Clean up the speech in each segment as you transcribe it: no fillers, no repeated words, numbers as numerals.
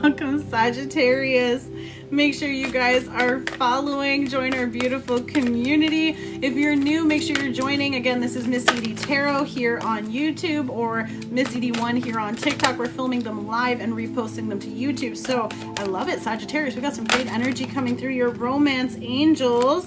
welcome, Sagittarius. Make sure you guys are following, join our beautiful community. If you're new, make sure you're joining. Again, this is Miss Edie Tarot here on YouTube, or Miss Edie1 here on TikTok. We're filming them live and reposting them to YouTube. So I love it, Sagittarius. We got some great energy coming through. Your romance angels.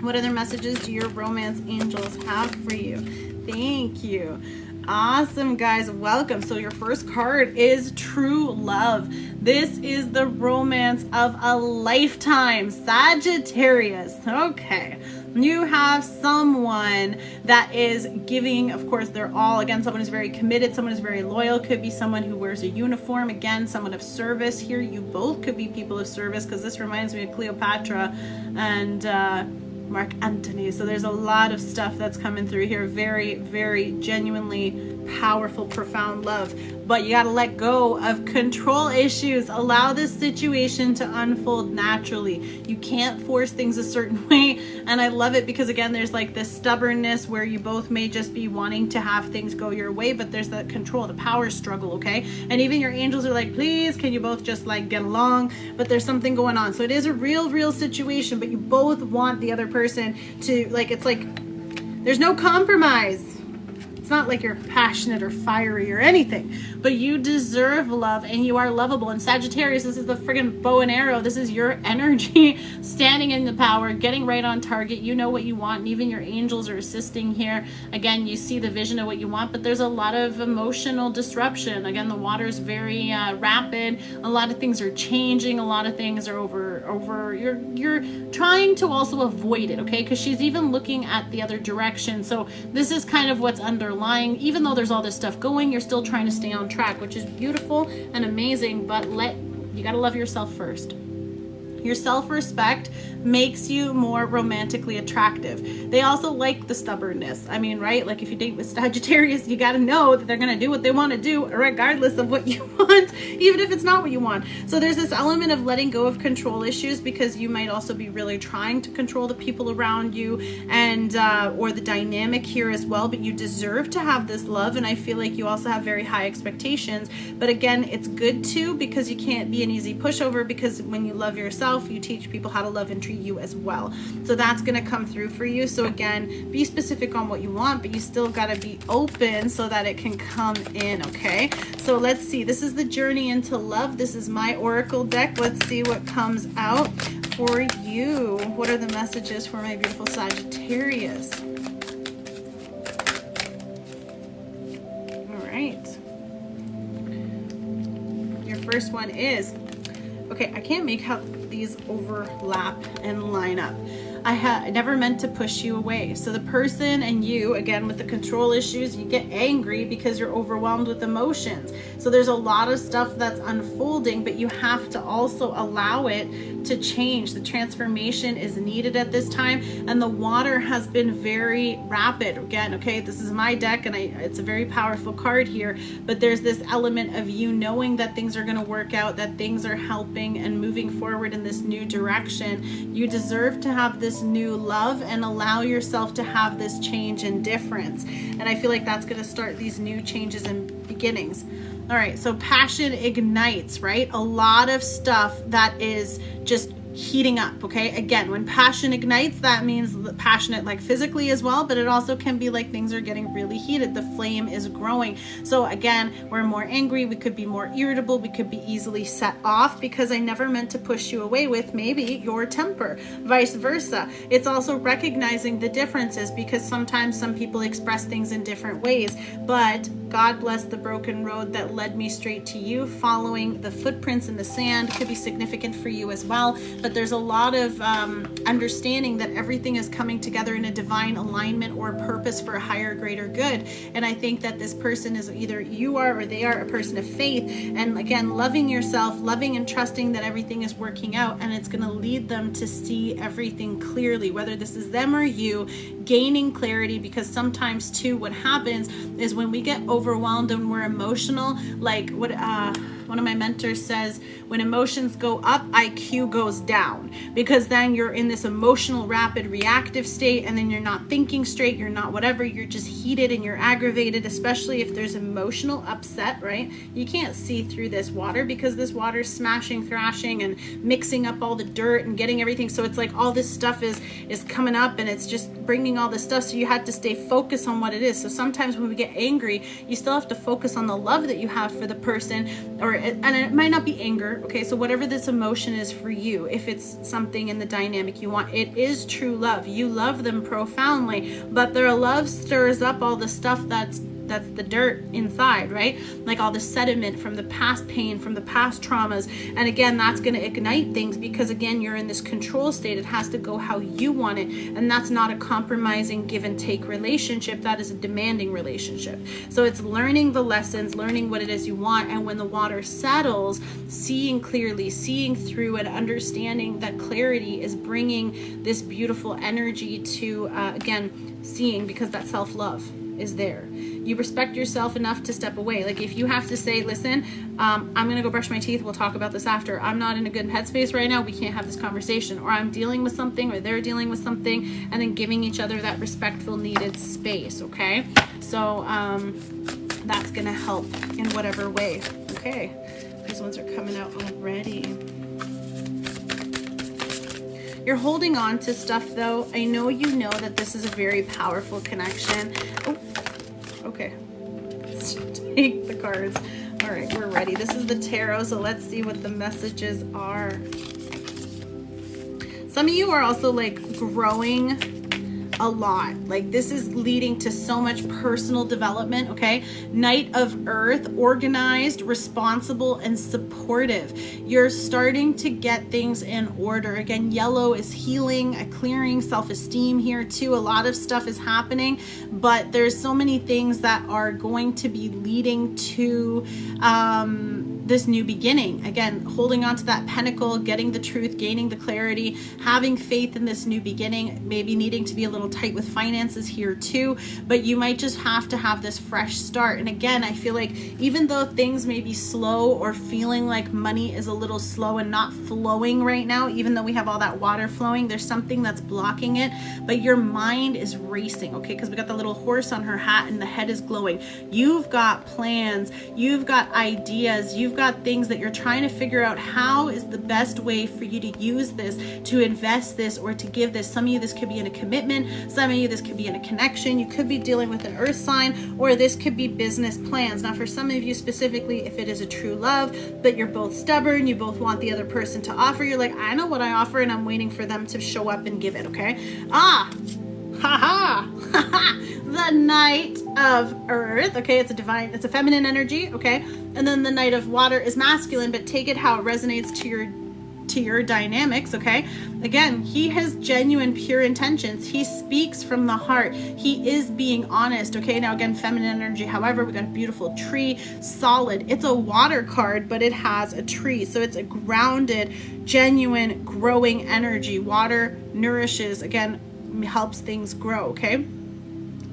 What other messages do your romance angels have for you? Thank you. Awesome, guys. Welcome. So your first card is true love. This is the romance of a lifetime, Sagittarius. Okay. You have someone that is giving, of course, they're all, again, someone who's very committed, someone who's very loyal, could be someone who wears a uniform, again, someone of service. Here, you both could be people of service, because this reminds me of Cleopatra and Mark Antony. So there's a lot of stuff that's coming through here. Very, very genuinely powerful, profound love. But you got to let go of control issues. Allow this situation to unfold naturally. You can't force things a certain way. And I love it because, again, there's like this stubbornness where you both may just be wanting to have things go your way, but there's that control, the power struggle, okay? And even your angels are like, please, can you both just like get along? But there's something going on. So it is a real situation, but you both want the other person to, like, it's like there's no compromise. It's not like you're passionate or fiery or anything, but you deserve love and you are lovable. And Sagittarius, this is the friggin' bow and arrow. This is your energy standing in the power, getting right on target. You know what you want, and even your angels are assisting here. Again, you see the vision of what you want, but there's a lot of emotional disruption. Again, the water is very rapid. A lot of things are changing. A lot of things are over. You're trying to also avoid it, okay? Because she's even looking at the other direction. So this is kind of what's underlying. Even though there's all this stuff going, you're still trying to stay on track, which is beautiful and amazing. But you got to love yourself first. Your self-respect makes you more romantically attractive. They also like the stubbornness. I mean, right? Like if you date with Sagittarius, you got to know that they're going to do what they want to do regardless of what you want, even if it's not what you want. So there's this element of letting go of control issues, because you might also be really trying to control the people around you and or the dynamic here as well. But you deserve to have this love, and I feel like you also have very high expectations. But again, it's good too, because you can't be an easy pushover, because when you love yourself, you teach people how to love and treat you as well. So that's going to come through for you. So again, be specific on what you want, but you still got to be open so that it can come in, okay? So let's see. This is the journey into love. This is my oracle deck. Let's see what comes out for you. What are the messages for my beautiful Sagittarius? All right. Your first one is, okay, I can't make out these overlap and line up. I never meant to push you away. So the person and you, again, with the control issues, you get angry because you're overwhelmed with emotions. So there's a lot of stuff that's unfolding, but you have to also allow it to change. The transformation is needed at this time, and the water has been very rapid. Again, okay, this is my deck, and it's a very powerful card here, but there's this element of you knowing that things are going to work out, that things are helping and moving forward in this new direction. You deserve to have this new love and allow yourself to have this change and difference. And I feel like that's going to start these new changes and beginnings. All right, so passion ignites, right? A lot of stuff that is just heating up, okay? Again, when passion ignites, that means passionate like physically as well, but it also can be like things are getting really heated. The flame is growing. So again, we're more angry, we could be more irritable, we could be easily set off, because I never meant to push you away with maybe your temper, vice versa. It's also recognizing the differences, because sometimes some people express things in different ways, but God bless the broken road that led me straight to you. Following the footprints in the sand could be significant for you as well. But there's a lot of understanding that everything is coming together in a divine alignment or purpose for a higher, greater good. And I think that this person is either you are or they are a person of faith. And again, loving yourself, loving and trusting that everything is working out, and it's going to lead them to see everything clearly, whether this is them or you, gaining clarity. Because sometimes too, what happens is when we get overwhelmed and we're emotional, like what one of my mentors says, when emotions go up, IQ goes down, because then you're in this emotional, rapid, reactive state, and then you're not thinking straight, you're not whatever, you're just heated and you're aggravated, especially if there's emotional upset, right? You can't see through this water because this water's smashing, thrashing, and mixing up all the dirt and getting everything. So it's like all this stuff is coming up, and it's just bringing all this stuff. So you have to stay focused on what it is. So sometimes when we get angry, you still have to focus on the love that you have for the person, and it might not be anger, okay? So whatever this emotion is for you, if it's something in the dynamic you want, it is true love. You love them profoundly, but their love stirs up all the stuff that's the dirt inside, right? Like all the sediment from the past pain, from the past traumas. And again, that's going to ignite things, because again, you're in this control state. It has to go how you want it. And that's not a compromising give and take relationship. That is a demanding relationship. So it's learning the lessons, learning what it is you want. And when the water settles, seeing clearly, seeing through, and understanding that clarity is bringing this beautiful energy to, again, seeing, because that self-love is there. You respect yourself enough to step away. Like if you have to say, listen, I'm going to go brush my teeth, we'll talk about this after. I'm not in a good headspace right now, we can't have this conversation. Or I'm dealing with something, or they're dealing with something, and then giving each other that respectful, needed space, okay? So that's going to help in whatever way. Okay, these ones are coming out already. You're holding on to stuff though. I know you know that this is a very powerful connection. Oh, okay. Let's take the cards. All right, we're ready. This is the tarot, so let's see what the messages are. Some of you are also like growing a lot. Like this is leading to so much personal development, okay? Knight of Earth, organized, responsible, and supportive. You're starting to get things in order. Again, yellow is healing, a clearing, self-esteem here too. A lot of stuff is happening, but there's so many things that are going to be leading to this new beginning. Again, holding on to that pentacle, getting the truth, gaining the clarity, having faith in this new beginning, maybe needing to be a little tight with finances here too, but you might just have to have this fresh start. And again, I feel like even though things may be slow, or feeling like money is a little slow and not flowing right now, even though we have all that water flowing, there's something that's blocking it, but your mind is racing, okay? Because we got the little horse on her hat and the head is glowing. You've got plans, you've got ideas, you've got things that you're trying to figure out how is the best way for you to use this, to invest this, or to give this. Some of you, this could be in a commitment. Some of you, this could be in a connection. You could be dealing with an earth sign, or this could be business plans. Now, for some of you specifically, if it is a true love, but you're both stubborn, you both want the other person to offer, you're like, I know what I offer, and I'm waiting for them to show up and give it, okay? The Knight of Earth, okay, it's a feminine energy, okay, and then the Knight of Water is masculine, but take it how it resonates to your dynamics, okay? Again, he has genuine, pure intentions. He speaks from the heart. He is being honest, okay? Now, again, feminine energy, however, we got a beautiful tree, solid. It's a water card, but it has a tree, so it's a grounded, genuine, growing energy. Water nourishes, again, helps things grow, okay?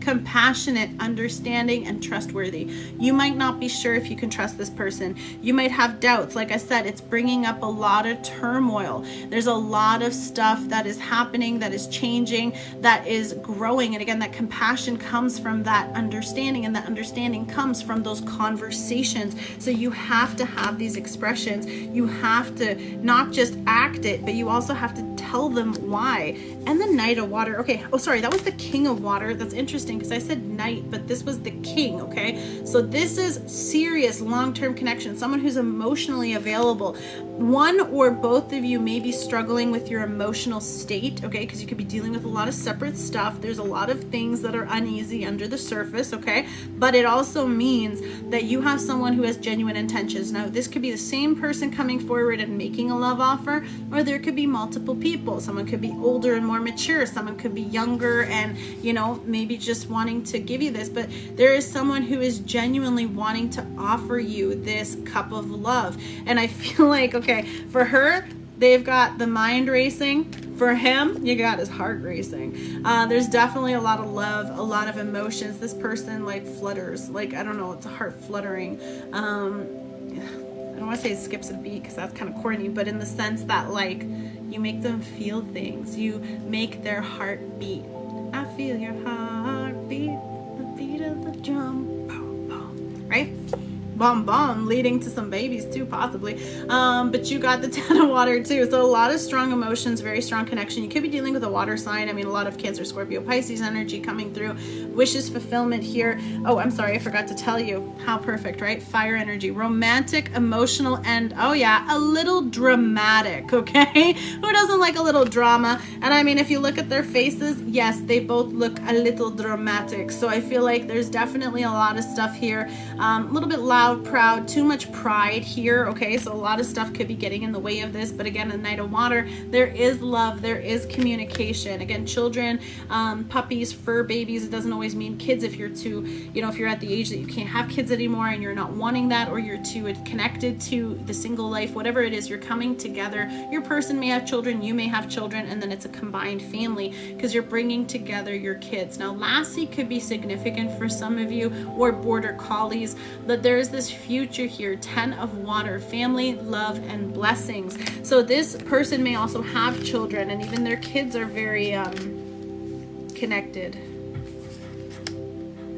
Compassionate, understanding, and trustworthy. You might not be sure if you can trust this person. You might have doubts. Like I said, it's bringing up a lot of turmoil. There's a lot of stuff that is happening, that is changing, that is growing. And again, that compassion comes from that understanding, and that understanding comes from those conversations. So you have to have these expressions. You have to not just act it, but you also have to tell them why. And the Knight of Water, okay, oh sorry, that was the King of Water. That's interesting because I said knight, but this was the king, okay? So this is serious long-term connection, someone who's emotionally available. One or both of you may be struggling with your emotional state, okay? Because you could be dealing with a lot of separate stuff. There's a lot of things that are uneasy under the surface, okay? But it also means that you have someone who has genuine intentions. Now, this could be the same person coming forward and making a love offer, or there could be multiple people. Someone could be older and more mature. Someone could be younger and, you know, maybe just wanting to give you this. But there is someone who is genuinely wanting to offer you this cup of love. And I feel like, okay, for her, they've got the mind racing. For him, you got his heart racing. There's definitely a lot of love, a lot of emotions. This person like flutters, like, I don't know, it's a heart fluttering. I don't want to say it skips a beat because that's kind of corny, but in the sense that like you make them feel things, you make their heart beat. I feel your heart beat, the beat of the drum, boom, boom, right? Bomb bomb, leading to some babies too, possibly. But you got the 10 of water too, so a lot of strong emotions, very strong connection. You could be dealing with a water sign. I mean, a lot of Cancer, Scorpio, Pisces energy coming through. Wishes fulfillment here. Oh, I'm sorry, I forgot to tell you. How perfect, right? Fire energy, romantic, emotional, and oh yeah, a little dramatic, okay? Who doesn't like a little drama? And I mean, if you look at their faces, yes, they both look a little dramatic. So I feel like there's definitely a lot of stuff here. A little bit loud, proud, too much pride here, okay? So a lot of stuff could be getting in the way of this, but again, the Knight of Water, there is love, there is communication. Again, children, puppies, fur babies, it doesn't always mean kids if you're too, you know, if you're at the age that you can't have kids anymore and you're not wanting that, or you're too connected to the single life, whatever it is, you're coming together. Your person may have children, you may have children, and then it's a combined family because you're bringing together your kids. Now, Lassie could be significant for some of you, or border collies, but there is this future here, 10 of water, family, love, and blessings. So this person may also have children, and even their kids are very connected.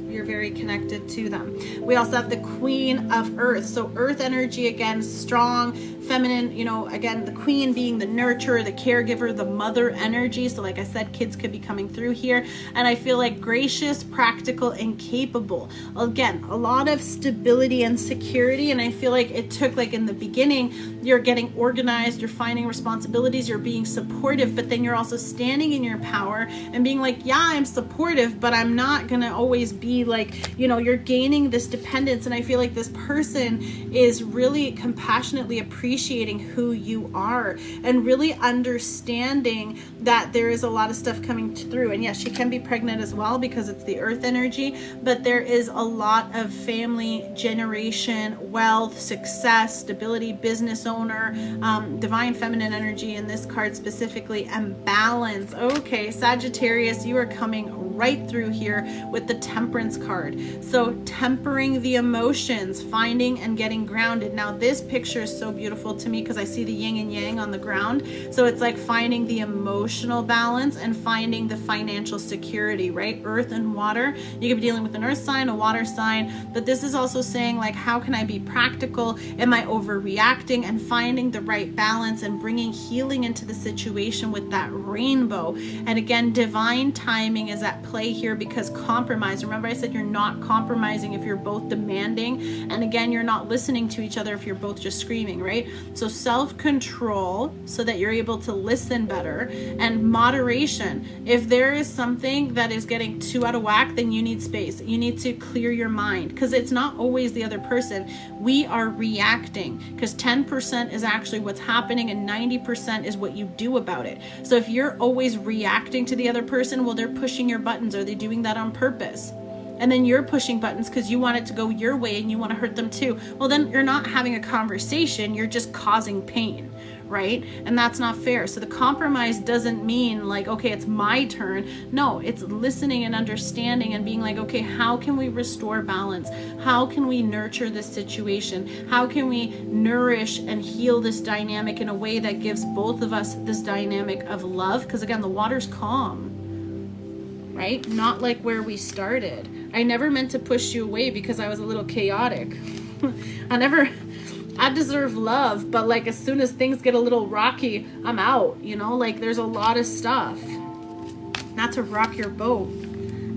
You're very connected to them. We also have the Queen of Earth. So earth energy, again, strong, feminine, you know, again, the queen being the nurturer, the caregiver, the mother energy. So like I said, kids could be coming through here. And I feel like gracious, practical, and capable. Again, a lot of stability and security. And I feel like it took, like in the beginning, you're getting organized, you're finding responsibilities, you're being supportive, but then you're also standing in your power and being like, yeah, I'm supportive, but I'm not going to always be like, you know, you're gaining this dependence. And I feel like this person is really compassionately appreciating who you are and really understanding that there is a lot of stuff coming through. And yes, she can be pregnant as well because it's the earth energy, but there is a lot of family, generation, wealth, success, stability, business owner, divine feminine energy in this card specifically, and balance. Okay, Sagittarius, you are coming right through here with the Temperance card. So tempering the emotions, finding and getting grounded. Now this picture is so beautiful to me because I see the yin and yang on the ground. So it's like finding the emotional balance and finding the financial security, right? Earth and water. You could be dealing with an earth sign, a water sign, but this is also saying like, how can I be practical? Am I overreacting? And finding the right balance and bringing healing into the situation with that rainbow. And again, divine timing is at play here because compromise. Remember I said you're not compromising if you're both demanding, and again, you're not listening to each other if you're both just screaming, right? So self-control so that you're able to listen better, and moderation. If there is something that is getting too out of whack, then you need space. You need to clear your mind because it's not always the other person. We are reacting because 10% is actually what's happening and 90% is what you do about it. So if you're always reacting to the other person, well, they're pushing your buttons. Are they doing that on purpose? And then you're pushing buttons because you want it to go your way and you want to hurt them too. Well, then you're not having a conversation. You're just causing pain, right? And that's not fair. So the compromise doesn't mean like, okay, it's my turn. No, it's listening and understanding and being like, okay, how can we restore balance? How can we nurture this situation? How can we nourish and heal this dynamic in a way that gives both of us this dynamic of love? Because again, the water's calm, right? Not like where we started. I never meant to push you away because I was a little chaotic. I deserve love, but like as soon as things get a little rocky, I'm out, you know, like there's a lot of stuff. Not to rock your boat,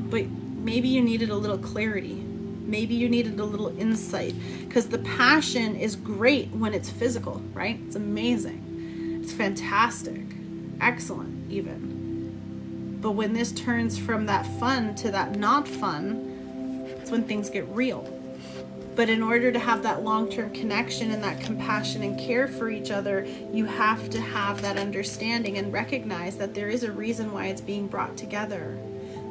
but maybe you needed a little clarity. Maybe you needed a little insight because the passion is great when it's physical, right? It's amazing. It's fantastic. Excellent even. But when this turns from that fun to that not fun, it's when things get real. But in order to have that long-term connection and that compassion and care for each other, you have to have that understanding and recognize that there is a reason why it's being brought together.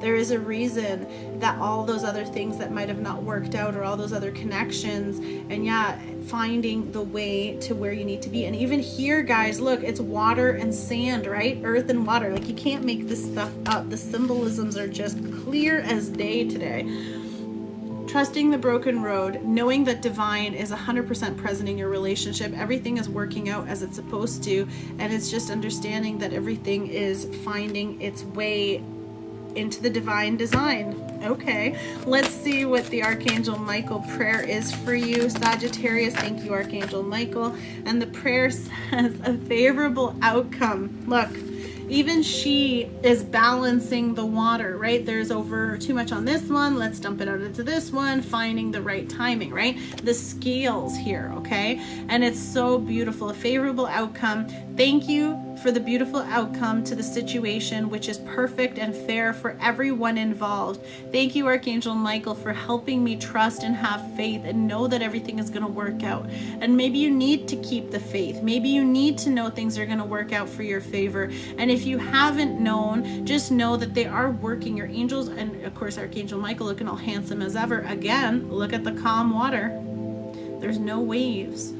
There is a reason that all those other things that might have not worked out, or all those other connections, and yeah, finding the way to where you need to be. And even here, guys, look, it's water and sand, right? Earth and water. Like, you can't make this stuff up. The symbolisms are just clear as day today. trusting the broken road, knowing that divine is 100% present in your relationship. Everything is working out as it's supposed to, and it's just understanding that everything is finding its way into the divine design. Okay, let's see what the Archangel Michael prayer is for you, Sagittarius. Thank you, Archangel Michael. And the prayer says a favorable outcome. Look, even she is balancing the water, right? There's over too much on this one. Let's dump it out into this one, finding the right timing, right? The scales here, okay? And it's so beautiful. A favorable outcome. Thank you for the beautiful outcome to the situation, which is perfect and fair for everyone involved. Thank you, Archangel Michael, for helping me trust and have faith and know that everything is going to work out. And maybe you need to keep the faith. Maybe you need to know things are going to work out for your favor. And if you haven't known, just know that they are working. Your angels, and of course, Archangel Michael looking all handsome as ever. Again, look at the calm water. There's no waves.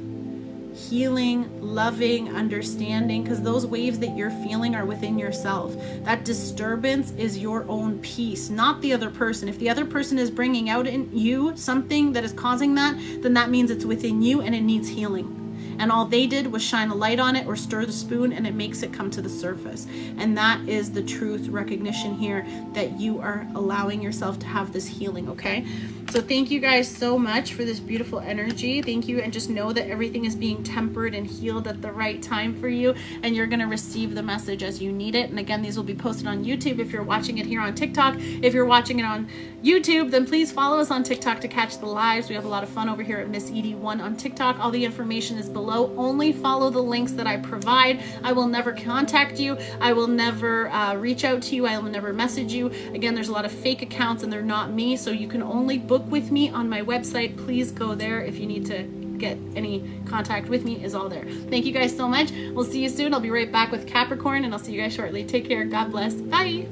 Healing, loving, understanding, because those waves that you're feeling are within yourself. That disturbance is your own peace, not the other person. If the other person is bringing out in you something that is causing that, then that means it's within you and it needs healing. And all they did was shine a light on it or stir the spoon, and it makes it come to the surface. And that is the truth recognition here, that you are allowing yourself to have this healing, okay? So thank you guys so much for this beautiful energy. Thank you, and just know that everything is being tempered and healed at the right time for you, and you're going to receive the message as you need it. And again, these will be posted on YouTube if you're watching it here on TikTok. If you're watching it on YouTube, then please follow us on TikTok to catch the lives. We have a lot of fun over here at Miss Edie 1 on TikTok. All the information is below. Only follow the links that I provide. I will never contact you. I will never reach out to you. I will never message you. Again, there's a lot of fake accounts and they're not me, so you can only book with me on my website. Please go there if you need to get any contact with me, is all there. Thank you guys so much. We'll see you soon. I'll be right back with Capricorn, and I'll see you guys shortly. Take care. God bless. Bye.